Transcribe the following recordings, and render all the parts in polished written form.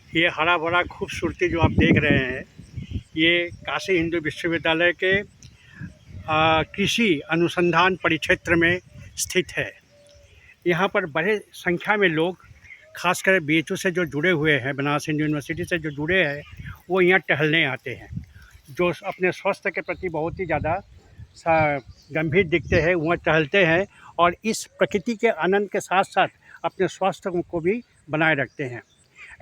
ये हरा भरा खूबसूरती जो आप देख रहे हैं, ये काशी हिंदू विश्वविद्यालय के कृषि अनुसंधान परिक्षेत्र में स्थित है। यहाँ पर बड़े संख्या में लोग, खासकर बीएचयू से जो जुड़े हुए हैं, बनारस हिंदू यूनिवर्सिटी से जो जुड़े हैं, वो यहाँ टहलने आते हैं। जो अपने स्वास्थ्य के प्रति बहुत ही ज़्यादा गंभीर दिखते हैं, वहाँ टहलते हैं और इस प्रकृति के आनंद के साथ साथ अपने स्वास्थ्य को भी बनाए रखते हैं।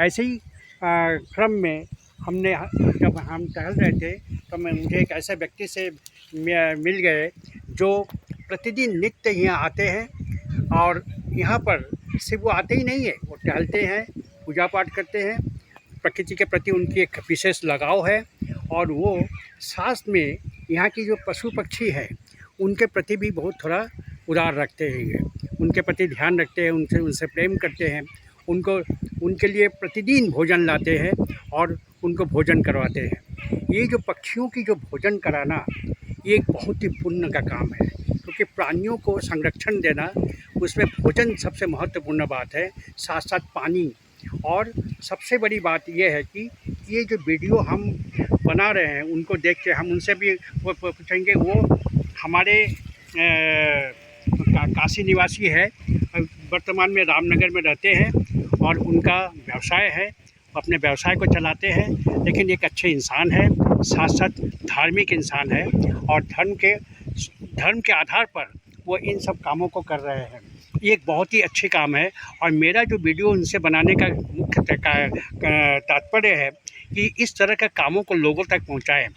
ऐसे ही क्रम में जब हम टहल रहे थे तो मुझे एक ऐसे व्यक्ति से मिल गए जो प्रतिदिन नित्य यहाँ आते हैं और यहाँ पर सिर्फ वो आते ही नहीं है, वो टहलते हैं, पूजा पाठ करते हैं, प्रकृति के प्रति उनकी एक विशेष लगाव है और वो साथ में यहाँ की जो पशु पक्षी है उनके प्रति भी बहुत थोड़ा उदार रखते हैं, उनके प्रति ध्यान रखते हैं, उनसे प्रेम करते हैं, उनके लिए प्रतिदिन भोजन लाते हैं और उनको भोजन करवाते हैं। ये जो पक्षियों की जो भोजन कराना, ये एक बहुत ही पुण्य का काम है, क्योंकि प्राणियों को संरक्षण देना, उसमें भोजन सबसे महत्वपूर्ण बात है, साथ साथ पानी। और सबसे बड़ी बात ये है कि ये जो वीडियो हम बना रहे हैं, उनको देख के हम उनसे भी वो पूछेंगे। वो हमारे काशी निवासी है, वर्तमान में रामनगर में रहते हैं और उनका व्यवसाय है, अपने व्यवसाय को चलाते हैं, लेकिन एक अच्छे इंसान है, साथ साथ धार्मिक इंसान है और धर्म के आधार पर वो इन सब कामों को कर रहे हैं। ये एक बहुत ही अच्छी काम है और मेरा जो वीडियो उनसे बनाने का मुख्य तात्पर्य है कि इस तरह के कामों को लोगों तक पहुंचाएं,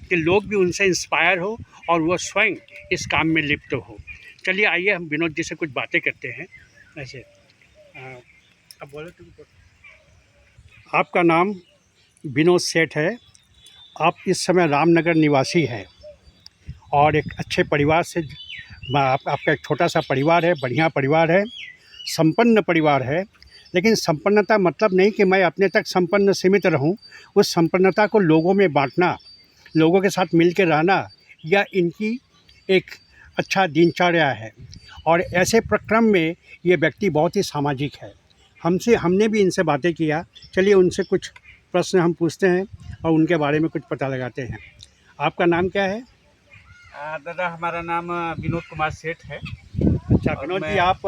कि लोग भी उनसे इंस्पायर हो और वो स्वयं इस काम में लिप्त हो। चलिए आइए हम विनोद जी से कुछ बातें करते हैं। ऐसे अब बोलो तुम। आपका नाम विनोद सेठ है, आप इस समय रामनगर निवासी हैं और एक अच्छे परिवार से आपका एक छोटा सा परिवार है, बढ़िया परिवार है, संपन्न परिवार है। लेकिन संपन्नता मतलब नहीं कि मैं अपने तक संपन्न सीमित रहूं, उस संपन्नता को लोगों में बांटना, लोगों के साथ मिल के रहना, या इनकी एक अच्छा दिनचर्या है। और ऐसे प्रक्रम में ये व्यक्ति बहुत ही सामाजिक है। हमने भी इनसे बातें किया। चलिए उनसे कुछ प्रश्न हम पूछते हैं और उनके बारे में कुछ पता लगाते हैं। आपका नाम क्या है? दादा, हमारा नाम विनोद कुमार सेठ है। अच्छा विनोद जी, आप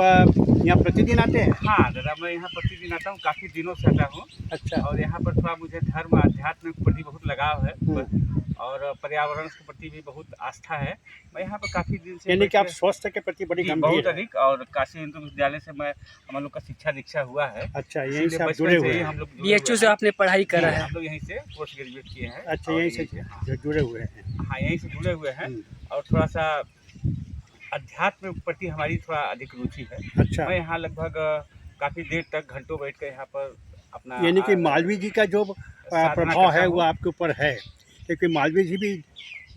यहाँ प्रतिदिन आते हैं? हाँ दादा, मैं यहाँ प्रतिदिन आता हूँ, काफ़ी दिनों से आता हूँ। अच्छा। और यहाँ पर थोड़ा मुझे धर्म अध्यात्म के प्रति बहुत लगाव है और पर्यावरण के प्रति भी बहुत आस्था है। मैं यहाँ पर काफ़ी दिन से, यानी कि आप स्वास्थ्य के प्रति बड़ी गंभीर बहुत अधिक, और काशी हिंदू विश्वविद्यालय से हम लोग का शिक्षा दीक्षा हुआ है। अच्छा, यहीं से आप जुड़े हुए हैं? हम लोग बीएचयू से आपने पढ़ाई करा है? हम लोग यहीं से पोस्ट ग्रेजुएट किए हैं। अच्छा, यहीं से जुड़े हुए हैं? हाँ, यहीं से जुड़े हुए हैं और थोड़ा सा अध्यात्म के प्रति हमारी थोड़ा अधिक रुचि है। अच्छा। मैं यहाँ लगभग काफ़ी देर तक घंटों बैठ कर यहाँ पर अपना, यानी कि मालवीय जी का जो प्रभाव है वो आपके ऊपर है, क्योंकि मालवीय जी भी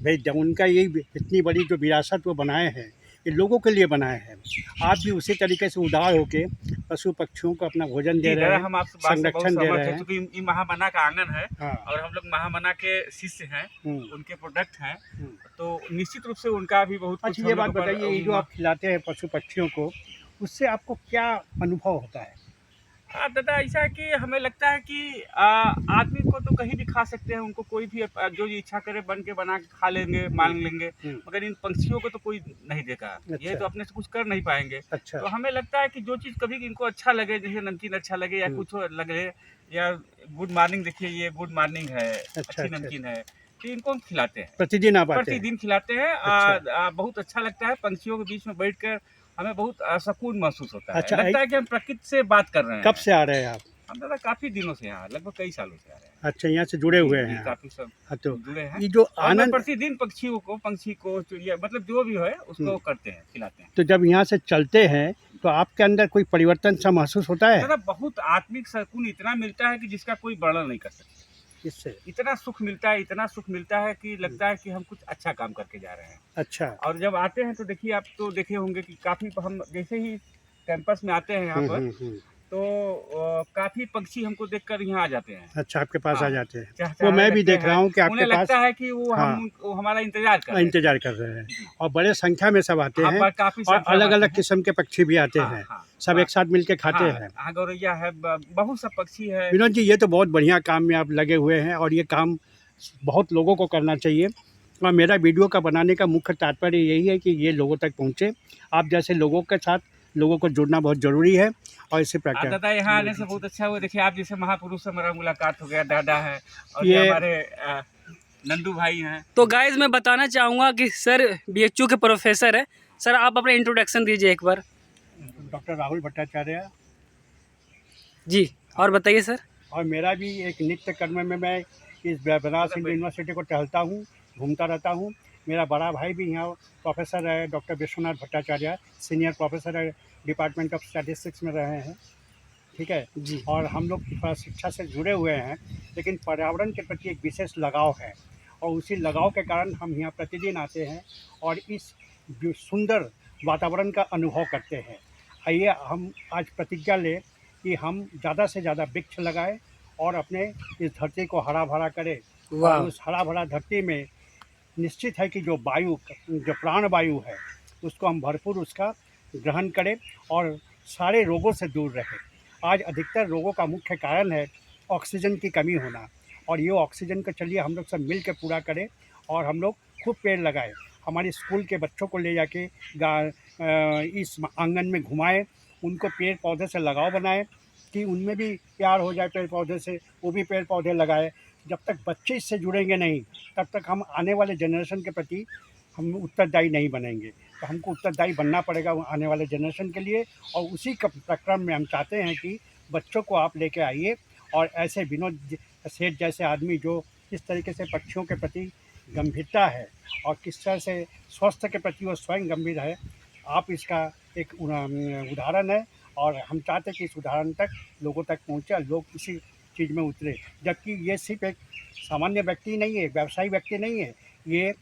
भाई उनका यही इतनी बड़ी जो विरासत वो बनाए हैं, ये लोगों के लिए बनाए हैं। आप भी उसी तरीके से उदार होके पशु पक्षियों को अपना भोजन दे रहे हैं, हम आपसे संरक्षण दे रहे हैं। क्योंकि ये महामना का आंगन है। हाँ। और हम लोग महामना के शिष्य हैं, उनके प्रोडक्ट हैं, तो तो निश्चित रूप से उनका भी बहुत। अच्छा, ये बात बताइए, ये जो आप खिलाते हैं पशु पक्षियों को, उससे आपको क्या अनुभव होता है? दादा, ऐसा है कि हमें लगता है कि आदमी को तो कहीं भी खा सकते हैं, उनको कोई भी जो इच्छा करे बना के खा लेंगे, मान लेंगे, मगर इन पंछियों को तो कोई नहीं देखा। अच्छा। ये तो अपने से कुछ कर नहीं पाएंगे। अच्छा। तो हमें लगता है कि जो चीज़ कभी इनको अच्छा लगे, जैसे नमकीन अच्छा लगे या कुछ लगे, या गुड मॉर्निंग, देखिए ये गुड मॉर्निंग है, अच्छी नमकीन है, तो इनको हम खिलाते हैं। प्रतिदिन आप आते हैं? प्रतिदिन खिलाते हैं। अच्छा। बहुत अच्छा लगता है, पंछियों के बीच में बैठकर हमें बहुत सुकून महसूस होता है। अच्छा, लगता है कि हम प्रकृति से बात कर रहे हैं। कब से आ रहे हैं आप? हम दादा काफी दिनों से यहाँ, लगभग कई सालों से आ रहे हैं। अच्छा, यहाँ से जुड़े हुए हैं? काफी सब तो जुड़े हैं। ये जो आनंद प्रतिदिन पंछी को चिड़िया, मतलब जो भी है उसको करते हैं, खिलाते हैं। तो जब यहाँ से चलते हैं तो आपके अंदर कोई परिवर्तन सा महसूस होता है? दादा, बहुत आत्मिक सुकून इतना मिलता है कि जिसका कोई वर्णन नहीं कर सकता। इससे इतना सुख मिलता है, इतना सुख मिलता है कि लगता है कि हम कुछ अच्छा काम करके जा रहे हैं। अच्छा। और जब आते हैं तो देखिए, आप तो देखे होंगे कि काफ़ी, हम जैसे ही कैंपस में आते हैं यहाँ पर, तो काफी पक्षी हमको देखकर यहाँ आ जाते हैं। अच्छा, आपके पास आ हाँ, जाते हैं। चहचहाने वो मैं भी लगते देख रहा हैं। हूँ कि आपके उन्हें पास लगता है कि वो हाँ। वो हमारा इंतजार कर रहे हैं। इंतजार कर रहे हैं जी। और बड़े संख्या में सब आते हाँ, हैं काफी और संख्या में अलग आते अलग हैं। किस्म के पक्षी भी आते हाँ, हैं, हाँ, सब एक साथ मिलके खाते हाँ, हैं। हाँ, गौरैया है, बहुत सा पक्षी है। विनोद जी, ये तो बहुत बढ़िया काम में आप लगे हुए हैं और ये काम बहुत लोगों को करना चाहिए और मेरा वीडियो का बनाने का मुख्य तात्पर्य यही है कि ये लोगों तक पहुँचे। आप जैसे लोगों के साथ लोगों को जुड़ना बहुत ज़रूरी है और इसी प्रकार दादा यहाँ आने से बहुत अच्छा हुआ। देखिए आप जैसे महापुरुष से हमारा मुलाकात हो गया, दादा है और ये ये हमारे नंदू भाई हैं। तो गाइज मैं बताना चाहूँगा कि सर बीएचयू के प्रोफेसर है। सर आप अपना इंट्रोडक्शन दीजिए एक बार। डॉक्टर राहुल भट्टाचार्य जी, और बताइए सर। और मेरा भी एक नित्य कर्म में मैं इस बनारस हिंदू यूनिवर्सिटी को टहलता हूँ, घूमता रहता हूँ। मेरा बड़ा भाई भी यहाँ प्रोफेसर है, doctor Vishwanath Bhattacharya, senior professor है, डिपार्टमेंट ऑफ स्टैटिस्टिक्स में रहे हैं, ठीक है जी। और हम लोग थोड़ा शिक्षा से जुड़े हुए हैं, लेकिन पर्यावरण के प्रति एक विशेष लगाव है और उसी लगाव के कारण हम यहाँ प्रतिदिन आते हैं और इस जो सुंदर वातावरण का अनुभव करते हैं। आइए हम आज प्रतिज्ञा लें कि हम ज़्यादा से ज़्यादा वृक्ष लगाएं और अपने इस धरती को हरा भरा करें वाह। और उस हरा भरा धरती में निश्चित है कि जो प्राण वायु है उसको हम भरपूर उसका ग्रहण करें और सारे रोगों से दूर रहें। आज अधिकतर रोगों का मुख्य कारण है ऑक्सीजन की कमी होना और ये ऑक्सीजन को चलिए हम लोग सब मिल के पूरा करें और हम लोग खूब पेड़ लगाएं। हमारे स्कूल के बच्चों को ले जाके इस आंगन में घुमाएं, उनको पेड़ पौधे से लगाव बनाएं कि उनमें भी प्यार हो जाए पेड़ पौधे से, वो भी पेड़ पौधे लगाए। जब तक बच्चे इससे जुड़ेंगे नहीं तब तक हम आने वाले जनरेशन के प्रति हम उत्तरदायी नहीं बनेंगे। तो हमको उत्तरदायी बनना पड़ेगा आने वाले जनरेशन के लिए और उसी प्रक्रम में हम चाहते हैं कि बच्चों को आप लेके आइए और ऐसे विनोद सेठ जैसे आदमी जो किस तरीके से पक्षियों के प्रति गंभीरता है और किस तरह से स्वास्थ्य के प्रति वो स्वयं गंभीर है, आप इसका एक उदाहरण है और हम चाहते हैं कि इस उदाहरण तक लोगों तक पहुँचे और लोग इसी चीज़ में उतरे। जबकि ये सिर्फ एक सामान्य व्यक्ति नहीं है, व्यवसायी व्यक्ति नहीं है, ये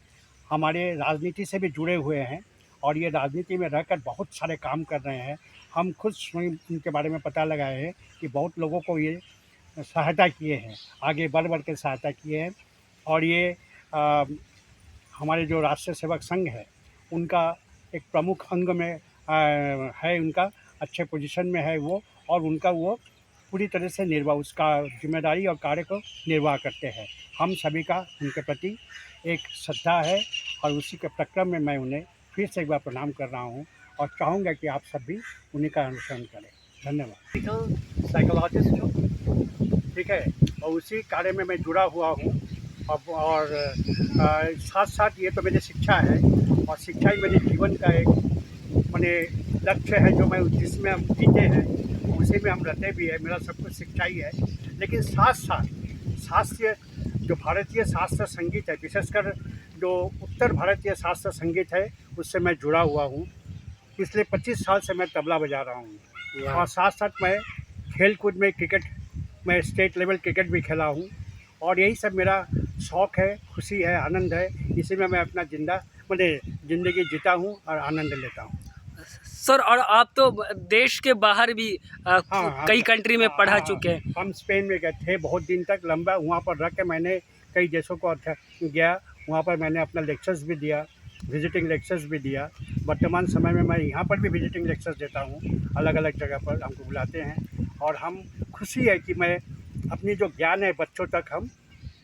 हमारे राजनीति से भी जुड़े हुए हैं और ये राजनीति में रहकर बहुत सारे काम कर रहे हैं। हम खुद स्वयं इनके बारे में पता लगाए हैं कि बहुत लोगों को ये सहायता किए हैं, आगे बढ़ के सहायता किए हैं और ये हमारे जो राष्ट्रीय सेवक संघ है उनका एक प्रमुख अंग में है, उनका अच्छे पोजीशन में है वो और उनका वो पूरी तरह से उसका जिम्मेदारी और कार्य को निर्वाह करते हैं। हम सभी का उनके प्रति एक श्रद्धा है और उसी के प्रक्रम में मैं उन्हें फिर से एक बार प्रणाम कर रहा हूँ और चाहूँगा कि आप सब भी उन्हीं का अनुसरण करें। धन्यवाद। साइकोलॉजिस्ट हूँ, ठीक है, और उसी कार्य में मैं जुड़ा हुआ हूँ और साथ साथ ये तो मेरी शिक्षा है और शिक्षा ही मेरे जीवन का एक माने लक्ष्य है जो मैं जिसमें हम जीते हैं उसी में हम रहते भी है। मेरा सब कुछ शिक्षा ही है, लेकिन साथ साथ शास्त्रीय जो भारतीय शास्त्र संगीत है, विशेषकर जो उत्तर भारतीय शास्त्र संगीत है उससे मैं जुड़ा हुआ हूँ। पिछले 25 साल से मैं तबला बजा रहा हूँ और साथ साथ मैं खेल कूद में क्रिकेट में स्टेट लेवल क्रिकेट भी खेला हूँ और यही सब मेरा शौक़ है, खुशी है, आनंद है। इसी में मैं अपना ज़िंदगी जीता हूँ और आनंद लेता हूँ। सर और आप तो देश के बाहर भी कई कंट्री में पढ़ा चुके हैं। हम स्पेन में गए थे बहुत दिन तक, लंबा वहाँ पर रह के मैंने कई देशों को गया, वहाँ पर मैंने अपना लेक्चर्स भी दिया, विजिटिंग लेक्चर्स भी दिया। वर्तमान समय में मैं यहाँ पर भी विजिटिंग लेक्चर्स देता हूँ, अलग अलग जगह पर हमको बुलाते हैं और हम खुशी है कि मैं अपनी जो ज्ञान है बच्चों तक हम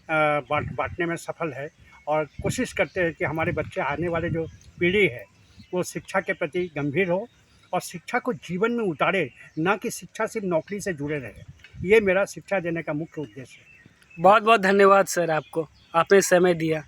बांटने में सफल है और कोशिश करते हैं कि हमारे बच्चे आने वाले जो पीढ़ी है वो शिक्षा के प्रति गंभीर हो और शिक्षा को जीवन में उतारे, ना कि शिक्षा सिर्फ नौकरी से जुड़े रहे। ये मेरा शिक्षा देने का मुख्य उद्देश्य है। बहुत बहुत धन्यवाद सर, आपको आपने समय दिया।